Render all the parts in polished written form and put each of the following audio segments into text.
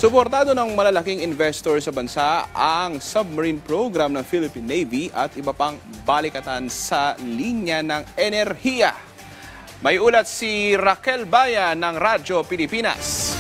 Suportado ng malalaking investor sa bansa ang submarine program ng Philippine Navy at iba pang balikatan sa linya ng enerhiya. May ulat si Raquel Baya ng Radyo Pilipinas.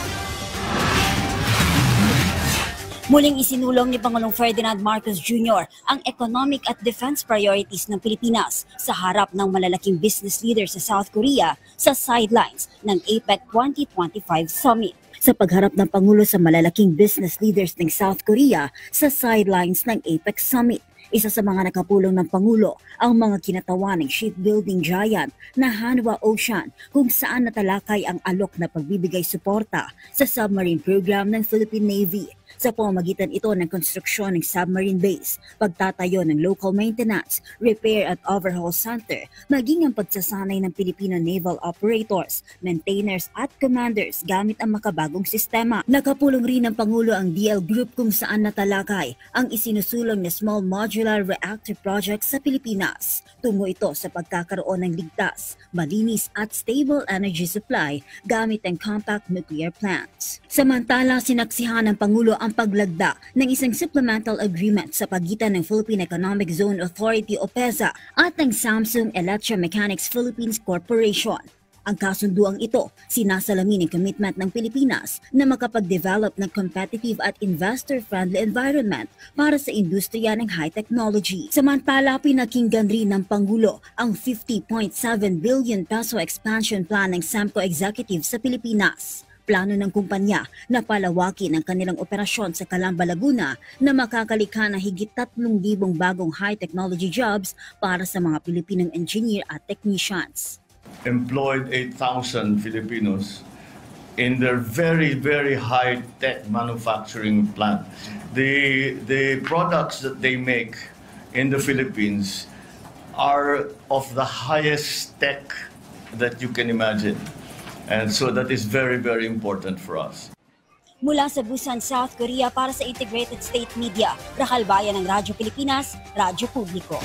Muling isinulong ni Pangulong Ferdinand Marcos Jr. ang economic at defense priorities ng Pilipinas sa harap ng malalaking business leaders sa South Korea sa sidelines ng APEC 2025 Summit. Sa pagharap ng Pangulo sa malalaking business leaders ng South Korea sa sidelines ng APEC Summit, isa sa mga nakapulong ng Pangulo ang mga kinatawan ng shipbuilding giant na Hanwha Ocean kung saan natalakay ang alok na pagbibigay suporta sa submarine program ng Philippine Navy. Sa pamamagitan ito ng konstruksyon ng submarine base, pagtatayo ng local maintenance, repair at overhaul center, maging ang pagsasanay ng Filipino naval operators, maintainers at commanders gamit ang makabagong sistema. Nakapulong rin ng Pangulo ang DL Group kung saan natalakay ang isinusulong na Small Modular Reactor Project sa Pilipinas. Tungo ito sa pagkakaroon ng ligtas, malinis at stable energy supply gamit ang compact nuclear plants. Samantala, sinaksihan ng Pangulo ang paglagda ng isang supplemental agreement sa pagitan ng Philippine Economic Zone Authority o PEZA at ng Samsung Electromechanics Philippines Corporation. Ang kasunduang ito, sinasalamin ng commitment ng Pilipinas na makapag-develop ng competitive at investor-friendly environment para sa industriya ng high technology. Samantala, pinakinggan rin ng Pangulo ang 50.7 billion peso expansion plan ng SEMCO Executive sa Pilipinas. Plano ng kumpanya na palawakin ang kanilang operasyon sa Calamba, Laguna na makakalikha ng higit 3,000 bagong high technology jobs para sa mga Pilipinong engineer at technicians. Employed 8,000 Filipinos in their very, very high-tech manufacturing plant. The products that they make in the Philippines are of the highest tech that you can imagine. And so that is very, very important for us. Mula sa Busan, South Korea para sa Integrated State Media, Raquel Baya ng Radyo Pilipinas, Radyo Publiko.